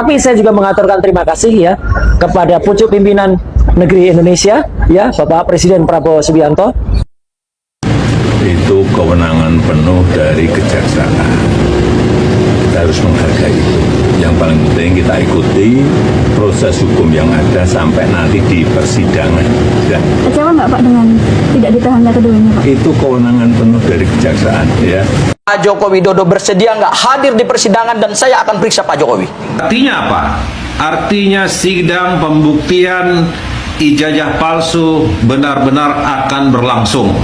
Tetapi saya juga mengaturkan terima kasih ya kepada pucuk pimpinan negeri Indonesia, ya Bapak Presiden Prabowo Subianto. Itu kewenangan penuh dari kejaksaan. Kita harus menghargai itu. Yang paling penting kita ikuti proses hukum yang ada sampai nanti di persidangan. Ya. Kecewa nggak Pak dengan tidak ditahannya keduanya Pak? Itu kewenangan penuh dari kejaksaan. Ya. Pak Joko Widodo bersedia nggak hadir di persidangan dan saya akan periksa Pak Jokowi. Artinya apa? Artinya sidang pembuktian ijazah palsu benar-benar akan berlangsung.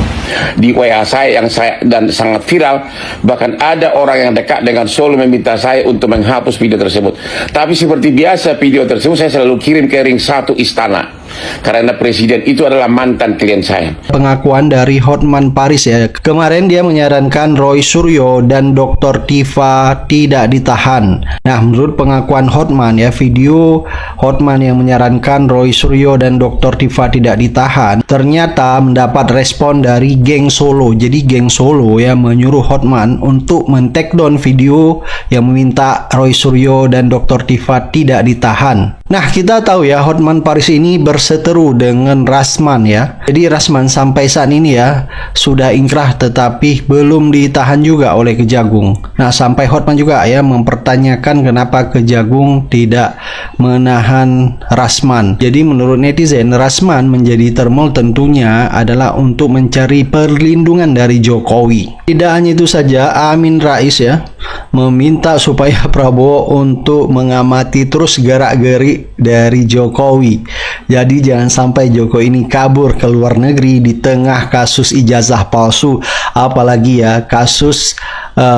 Di WA saya yang dan sangat viral, bahkan ada orang yang dekat dengan Solo meminta saya untuk menghapus video tersebut. Tapi seperti biasa video tersebut saya selalu kirim ke ring 1 istana. Karena presiden itu adalah mantan klien saya. Pengakuan dari Hotman Paris ya. Kemarin dia menyarankan Roy Suryo dan Dr. Tifa tidak ditahan. Nah, menurut pengakuan Hotman ya, video Hotman yang menyarankan Roy Suryo dan Dr. Tifa tidak ditahan ternyata mendapat respon dari geng Solo. Jadi geng Solo ya menyuruh Hotman untuk men-take down video yang meminta Roy Suryo dan Dr. Tifa tidak ditahan. Nah, kita tahu ya Hotman Paris ini berseteru dengan Rasman ya. Jadi Rasman sampai saat ini ya sudah ingkrah tetapi belum ditahan juga oleh Kejagung. Nah, sampai Hotman juga ya mempertanyakan kenapa Kejagung tidak menahan Rasman. Jadi menurut netizen, Rasman menjadi termol tentunya adalah untuk mencari perlindungan dari Jokowi. Tidak hanya itu saja, Amin Rais ya meminta supaya Prabowo untuk mengamati terus gerak-gerik dari Jokowi. Jadi jangan sampai Jokowi ini kabur ke luar negeri di tengah kasus ijazah palsu, apalagi ya kasus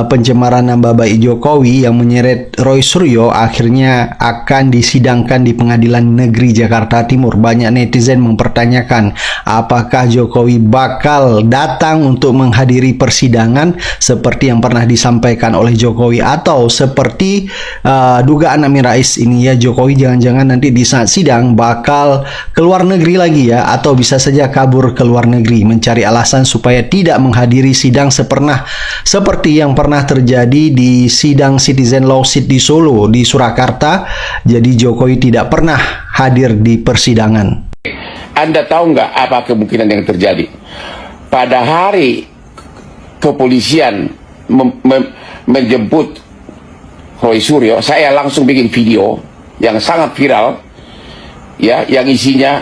pencemaran nama baik Jokowi yang menyeret Roy Suryo akhirnya akan disidangkan di Pengadilan Negeri Jakarta Timur. Banyak netizen mempertanyakan apakah Jokowi bakal datang untuk menghadiri persidangan seperti yang pernah disampaikan oleh Jokowi, atau seperti dugaan Amin Rais ini ya, Jokowi jangan-jangan nanti di saat sidang bakal ke luar negeri lagi ya, atau bisa saja kabur ke luar negeri mencari alasan supaya tidak menghadiri sidang seperti yang pernah terjadi di sidang Citizen Lawsuit di Solo, di Surakarta. Jadi Jokowi tidak pernah hadir di persidangan. Anda tahu nggak apa kemungkinan yang terjadi? Pada hari kepolisian menjemput Roy Suryo, saya langsung bikin video yang sangat viral ya, yang isinya,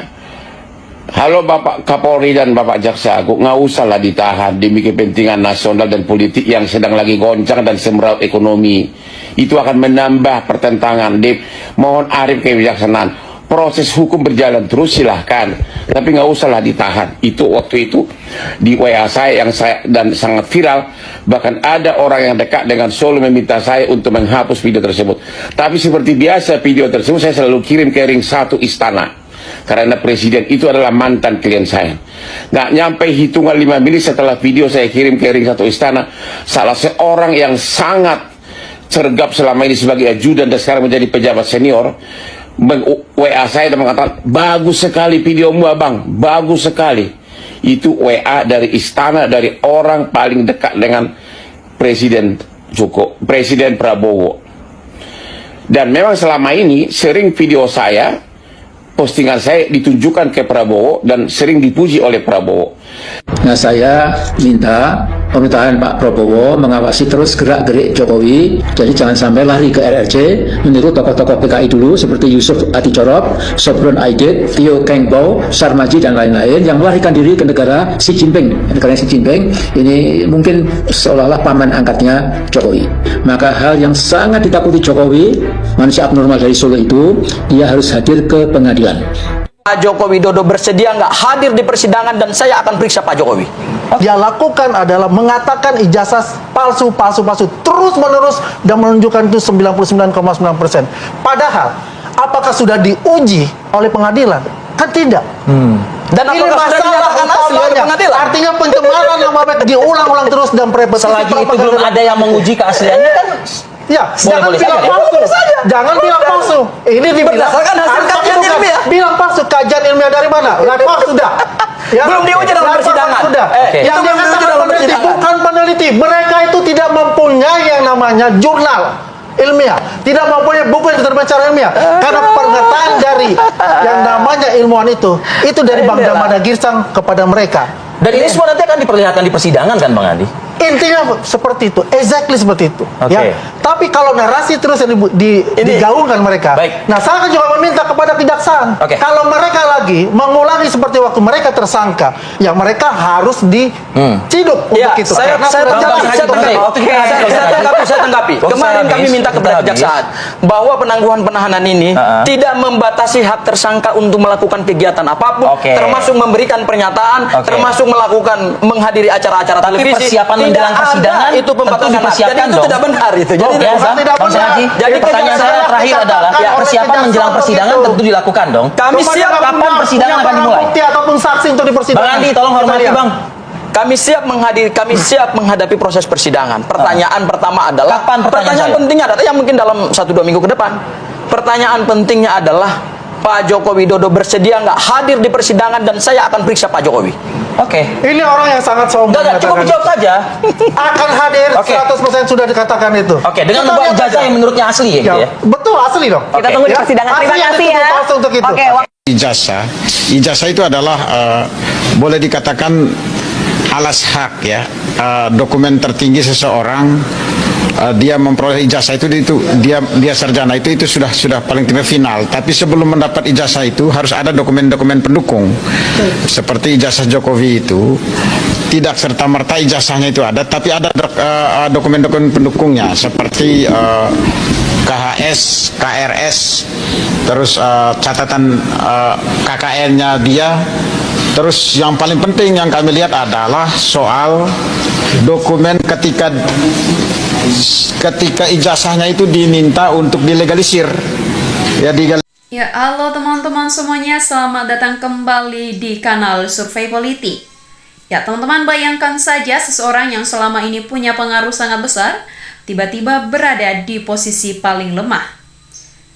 halo Bapak Kapolri dan Bapak Jaksa Agung, nggak usahlah ditahan demi kepentingan nasional dan politik yang sedang lagi goncang dan semeraut ekonomi. Itu akan menambah pertentangan. Mohon arif kebijaksanaan. Proses hukum berjalan terus, silahkan, tapi nggak usahlah ditahan. Itu waktu itu di WA saya yang dan sangat viral, bahkan ada orang yang dekat dengan Solo meminta saya untuk menghapus video tersebut. Tapi seperti biasa video tersebut saya selalu kirim ke ring 1 istana. Karena presiden itu adalah mantan klien saya. Nggak nyampe hitungan 5 menit setelah video saya kirim ke ring 1 istana, salah seorang yang sangat cergap selama ini sebagai ajudan dan sekarang menjadi pejabat senior WA saya dan mengatakan, bagus sekali videomu abang, bagus sekali. Itu WA dari istana, dari orang paling dekat dengan Presiden Prabowo. Dan memang selama ini sering video saya, postingan saya ditunjukkan ke Prabowo dan sering dipuji oleh Prabowo. Nah, saya minta pemerintahan Pak Prabowo mengawasi terus gerak-gerik Jokowi. Jadi jangan sampai lari ke RRC meniru tokoh-tokoh PKI dulu seperti Yusuf Aticorop, Sobron Aidit, Tio Kengbo, Sarmaji dan lain-lain yang melarikan diri ke negara Xi Jinping. Negara Xi Jinping ini mungkin seolah-olah paman angkatnya Jokowi. Maka hal yang sangat ditakuti Jokowi, manusia abnormal dari Solo itu, dia harus hadir ke pengadilan. Pak Joko Widodo bersedia nggak hadir di persidangan dan saya akan periksa Pak Jokowi. Dia lakukan adalah mengatakan ijazah palsu terus menerus dan menunjukkan itu 99,9%. Padahal apakah sudah diuji oleh pengadilan? Kan tidak. Dan ini apakah sudah dinyatakan asli oleh pengadilan? Artinya pencemaran nama baik diulang-ulang terus dan repetisi. Selagi itu belum ada yang menguji keasliannya kan. Ya, jangan bilang palsu. Jangan bilang palsu. Ini dibilang berdasarkan hasil kajian ilmiah. Bilang palsu, kajian ilmiah dari mana? Lapor sudah. Ya, belum diuji dalam persidangan. Sudah. Yang belum diuji dalam persidangan. Bukan peneliti. Mereka itu tidak mempunyai yang namanya jurnal. ilmiah, tidak mempunyai buku yang diterima secara ilmiah. Karena pernyataan dari yang namanya ilmuwan itu dari Bang Damada Girsang kepada mereka. Dan ini semua nanti akan diperlihatkan di persidangan kan Bang Andi? Intinya seperti itu, exactly seperti itu. Oke. Ya. Tapi kalau narasi terus yang digaungkan mereka, Baik. nah saya juga meminta kepada kejaksaan, Oke. kalau mereka lagi mengulangi seperti waktu mereka tersangka, ya mereka harus diciduk Ya, untuk itu. saya Karena sudah tanggapi. Saya tanggapi. Kemarin kami minta kepada kejaksaan bahwa penangguhan penahanan ini tidak membatasi hak tersangka untuk melakukan kegiatan apapun, termasuk memberikan pernyataan, termasuk melakukan menghadiri acara-acara televisi. Persiapan menjelang persidangan itu pembatasan hak. Jadi itu tidak benar itu. Jadi ya, Jadi pertanyaan saya terakhir adalah persiapan menjelang persidangan tentu dilakukan dong. Kami siap. Kapan persidangan akan dimulai? Bukti ataupun saksi untuk di persidangan. Bang Andi, tolong hormati Bang. Kami siap menghadapi proses persidangan. Pertanyaan pertama adalah Kapan pertanyaan saya? pentingnya adalah yang mungkin dalam 1-2 minggu ke depan. Pertanyaan pentingnya adalah Pak Joko Widodo bersedia nggak hadir di persidangan dan saya akan periksa Pak Jokowi. Oke. Ini orang yang sangat sombong. Enggak, cukup dijawab saja. Akan hadir 100% sudah dikatakan itu. Oke, dengan Kita membawa lihat ijazah aja. yang menurutnya asli ya, gitu ya. Betul, asli dong. Kita tunggu di persidangan. Terima Asli yang kasih ditutup ya. palsu untuk itu. Oke, Ijazah itu adalah boleh dikatakan alas hak ya, dokumen tertinggi seseorang. Dia memperoleh ijazah itu dia sarjana itu sudah paling tinggi final. Tapi sebelum mendapat ijazah itu harus ada dokumen-dokumen pendukung. Seperti ijazah Jokowi itu tidak serta merta ijazahnya itu ada, tapi ada dokumen-dokumen pendukungnya seperti KHS, KRS, terus catatan KKN-nya dia. Terus yang paling penting yang kami lihat adalah soal dokumen ketika ijazahnya itu diminta untuk dilegalisir. Ya, halo teman-teman semuanya, selamat datang kembali di kanal Survei Politik. Ya, teman-teman bayangkan saja seseorang yang selama ini punya pengaruh sangat besar, tiba-tiba berada di posisi paling lemah.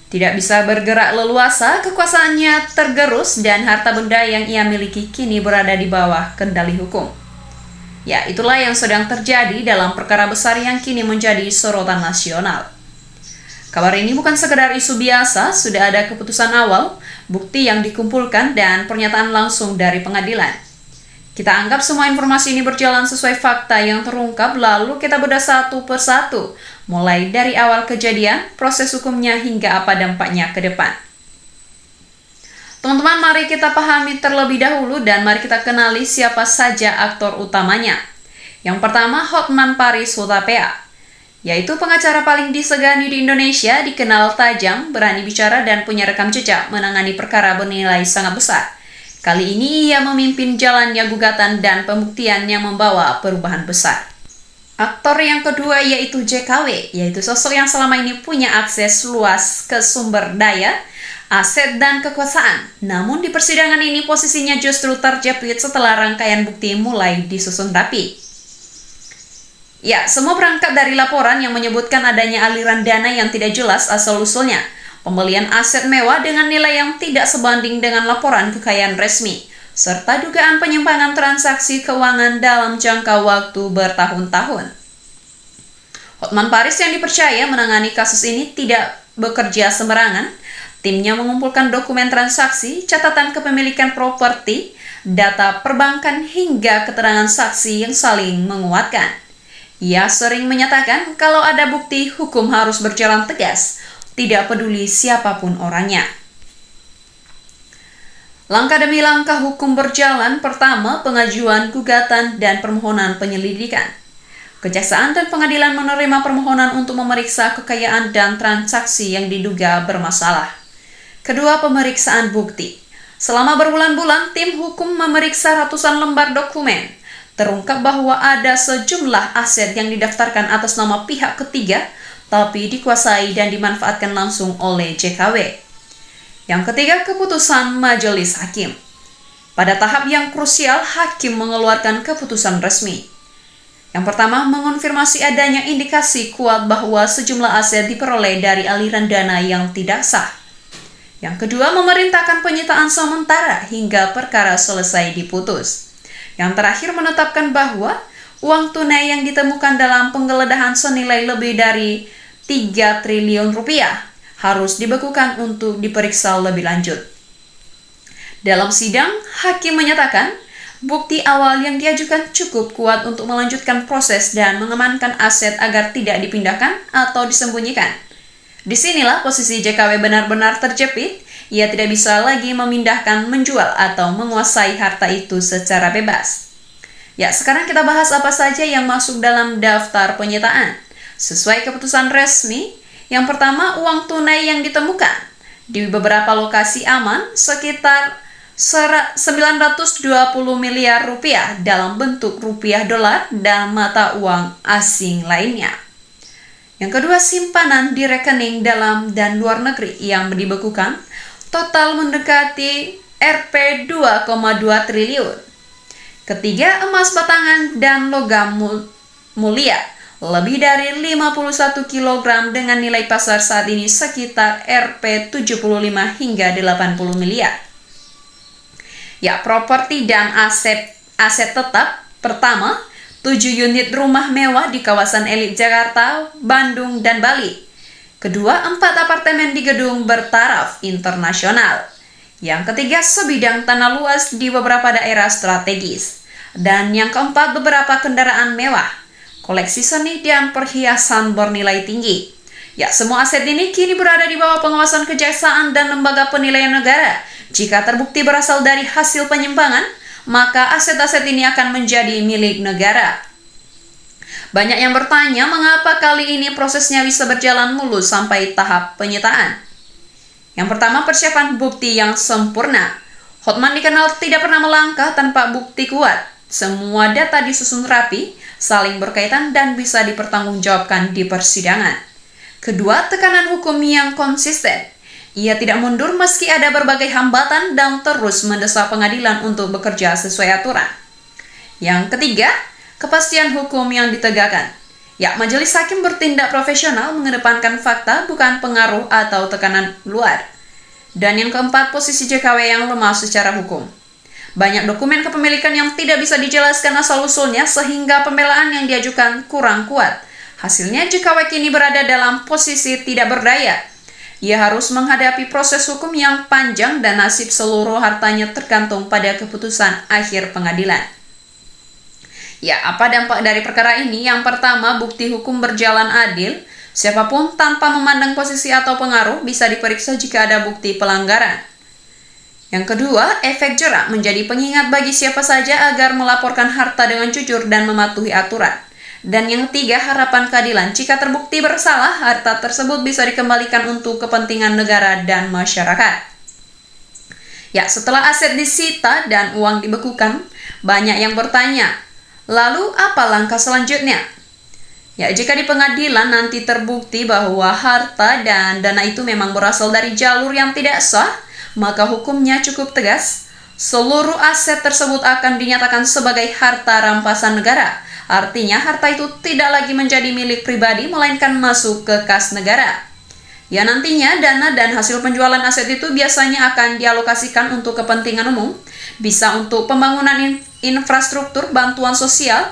Tidak bisa bergerak leluasa, kekuasaannya tergerus, dan harta benda yang ia miliki kini berada di bawah kendali hukum. Ya, itulah yang sedang terjadi dalam perkara besar yang kini menjadi sorotan nasional. Kabar ini bukan sekedar isu biasa, sudah ada keputusan awal, bukti yang dikumpulkan, dan pernyataan langsung dari pengadilan. Kita anggap semua informasi ini berjalan sesuai fakta yang terungkap, lalu kita bedah satu persatu, mulai dari awal kejadian, proses hukumnya, hingga apa dampaknya ke depan. Teman-teman, mari kita pahami terlebih dahulu dan mari kita kenali siapa saja aktor utamanya. Yang pertama, Hotman Paris Hutapea, yaitu pengacara paling disegani di Indonesia, dikenal tajam, berani bicara, dan punya rekam jejak menangani perkara bernilai sangat besar. Kali ini ia memimpin jalannya gugatan dan pembuktian yang membawa perubahan besar. Aktor yang kedua yaitu JKW, yaitu sosok yang selama ini punya akses luas ke sumber daya, aset, dan kekuasaan. Namun di persidangan ini posisinya justru terjepit setelah rangkaian bukti mulai disusun rapi. Ya, semua berangkat dari laporan yang menyebutkan adanya aliran dana yang tidak jelas asal-usulnya, pembelian aset mewah dengan nilai yang tidak sebanding dengan laporan kekayaan resmi, serta dugaan penyimpangan transaksi keuangan dalam jangka waktu bertahun-tahun. Hotman Paris yang dipercaya menangani kasus ini tidak bekerja sembarangan. Timnya mengumpulkan dokumen transaksi, catatan kepemilikan properti, data perbankan, hingga keterangan saksi yang saling menguatkan. Ia sering menyatakan kalau ada bukti, hukum harus berjalan tegas, tidak peduli siapapun orangnya. Langkah demi langkah hukum berjalan. Pertama, pengajuan gugatan dan permohonan penyelidikan. Kejaksaan dan pengadilan menerima permohonan untuk memeriksa kekayaan dan transaksi yang diduga bermasalah. Kedua, pemeriksaan bukti. Selama berbulan-bulan, tim hukum memeriksa ratusan lembar dokumen. Terungkap bahwa ada sejumlah aset yang didaftarkan atas nama pihak ketiga, tapi dikuasai dan dimanfaatkan langsung oleh JKW. Yang ketiga, keputusan majelis hakim. Pada tahap yang krusial, hakim mengeluarkan keputusan resmi. Yang pertama, mengonfirmasi adanya indikasi kuat bahwa sejumlah aset diperoleh dari aliran dana yang tidak sah. Yang kedua, memerintahkan penyitaan sementara hingga perkara selesai diputus. Yang terakhir, menetapkan bahwa uang tunai yang ditemukan dalam penggeledahan senilai lebih dari 3 triliun rupiah harus dibekukan untuk diperiksa lebih lanjut. Dalam sidang, hakim menyatakan bukti awal yang diajukan cukup kuat untuk melanjutkan proses dan mengamankan aset agar tidak dipindahkan atau disembunyikan. Disinilah posisi JKW benar-benar terjepit. Ia tidak bisa lagi memindahkan, menjual, atau menguasai harta itu secara bebas. Ya, sekarang kita bahas apa saja yang masuk dalam daftar penyitaan. Sesuai keputusan resmi, yang pertama uang tunai yang ditemukan di beberapa lokasi aman sekitar 920 miliar rupiah dalam bentuk rupiah dolar dan mata uang asing lainnya. Yang kedua, simpanan di rekening dalam dan luar negeri yang dibekukan total mendekati Rp 2,2 triliun. Ketiga, emas batangan dan logam mulia lebih dari 51 kg dengan nilai pasar saat ini sekitar Rp 75 hingga 80 miliar. Ya, properti dan aset tetap. Pertama, 7 unit rumah mewah di kawasan elit Jakarta, Bandung, dan Bali. Kedua, 4 apartemen di gedung bertaraf internasional. Yang ketiga, sebidang tanah luas di beberapa daerah strategis. Dan yang keempat, beberapa kendaraan mewah, koleksi seni dan perhiasan bernilai tinggi. Ya, semua aset ini kini berada di bawah pengawasan kejaksaan dan lembaga penilaian negara. Jika terbukti berasal dari hasil penyimpangan, maka aset-aset ini akan menjadi milik negara. Banyak yang bertanya mengapa kali ini prosesnya bisa berjalan mulus sampai tahap penyitaan. Yang pertama, persiapan bukti yang sempurna. Hotman dikenal tidak pernah melangkah tanpa bukti kuat. Semua data disusun rapi, saling berkaitan dan bisa dipertanggungjawabkan di persidangan. Kedua, tekanan hukum yang konsisten. Ia tidak mundur meski ada berbagai hambatan dan terus mendesak pengadilan untuk bekerja sesuai aturan. Yang ketiga, kepastian hukum yang ditegakkan. Ya, majelis hakim bertindak profesional mengedepankan fakta bukan pengaruh atau tekanan luar. Dan yang keempat, posisi JKW yang lemah secara hukum. Banyak dokumen kepemilikan yang tidak bisa dijelaskan asal-usulnya sehingga pembelaan yang diajukan kurang kuat. Hasilnya JKW kini berada dalam posisi tidak berdaya. Ia harus menghadapi proses hukum yang panjang dan nasib seluruh hartanya tergantung pada keputusan akhir pengadilan. Ya, apa dampak dari perkara ini? Yang pertama, bukti hukum berjalan adil. Siapapun tanpa memandang posisi atau pengaruh bisa diperiksa jika ada bukti pelanggaran. Yang kedua, efek jerak menjadi pengingat bagi siapa saja agar melaporkan harta dengan jujur dan mematuhi aturan. Dan yang ketiga, harapan keadilan. Jika terbukti bersalah, harta tersebut bisa dikembalikan untuk kepentingan negara dan masyarakat. Ya, setelah aset disita dan uang dibekukan, banyak yang bertanya, lalu apa langkah selanjutnya? Ya, jika di pengadilan nanti terbukti bahwa harta dan dana itu memang berasal dari jalur yang tidak sah, maka hukumnya cukup tegas. Seluruh aset tersebut akan dinyatakan sebagai harta rampasan negara. Artinya harta itu tidak lagi menjadi milik pribadi, melainkan masuk ke kas negara. Ya, nantinya dana dan hasil penjualan aset itu biasanya akan dialokasikan untuk kepentingan umum, bisa untuk pembangunan infrastruktur, bantuan sosial,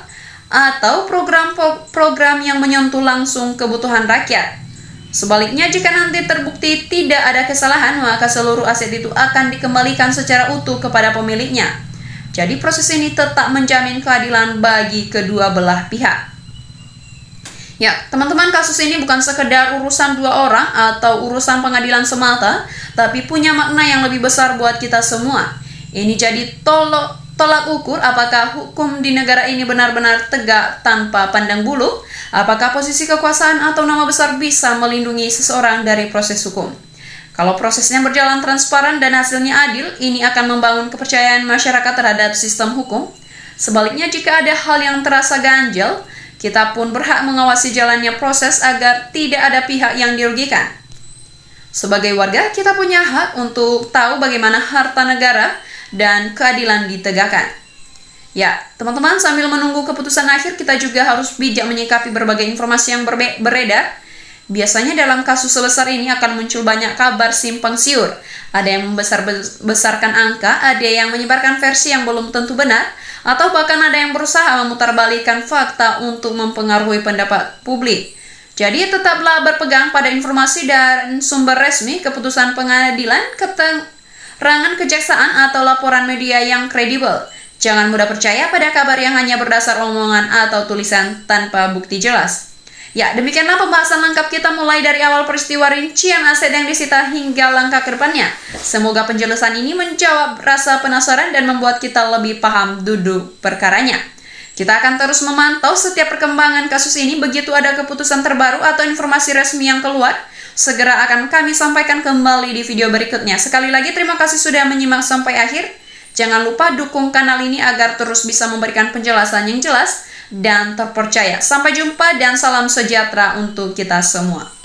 atau program-program yang menyentuh langsung kebutuhan rakyat. Sebaliknya, jika nanti terbukti tidak ada kesalahan, maka seluruh aset itu akan dikembalikan secara utuh kepada pemiliknya. Jadi proses ini tetap menjamin keadilan bagi kedua belah pihak. Ya, teman-teman, kasus ini bukan sekedar urusan dua orang atau urusan pengadilan semata, tapi punya makna yang lebih besar buat kita semua. Ini jadi tolak ukur apakah hukum di negara ini benar-benar tegak tanpa pandang bulu, apakah posisi kekuasaan atau nama besar bisa melindungi seseorang dari proses hukum. Kalau prosesnya berjalan transparan dan hasilnya adil, ini akan membangun kepercayaan masyarakat terhadap sistem hukum. Sebaliknya, jika ada hal yang terasa ganjil, kita pun berhak mengawasi jalannya proses agar tidak ada pihak yang dirugikan. Sebagai warga, kita punya hak untuk tahu bagaimana harta negara dan keadilan ditegakkan. Ya, teman-teman, sambil menunggu keputusan akhir, kita juga harus bijak menyikapi berbagai informasi yang beredar. Biasanya dalam kasus sebesar ini akan muncul banyak kabar simpang siur. Ada yang membesar-besarkan angka, ada yang menyebarkan versi yang belum tentu benar, atau bahkan ada yang berusaha memutarbalikkan fakta untuk mempengaruhi pendapat publik. Jadi tetaplah berpegang pada informasi dan sumber resmi, keputusan pengadilan, keterangan kejaksaan atau laporan media yang kredibel. Jangan mudah percaya pada kabar yang hanya berdasar omongan atau tulisan tanpa bukti jelas. Ya, demikianlah pembahasan lengkap kita mulai dari awal peristiwa rincian aset yang disita hingga langkah ke depannya. Semoga penjelasan ini menjawab rasa penasaran dan membuat kita lebih paham duduk perkaranya. Kita akan terus memantau setiap perkembangan kasus ini. Begitu ada keputusan terbaru atau informasi resmi yang keluar, segera akan kami sampaikan kembali di video berikutnya. Sekali lagi terima kasih sudah menyimak sampai akhir. Jangan lupa dukung kanal ini agar terus bisa memberikan penjelasan yang jelas dan terpercaya. Sampai jumpa dan salam sejahtera untuk kita semua.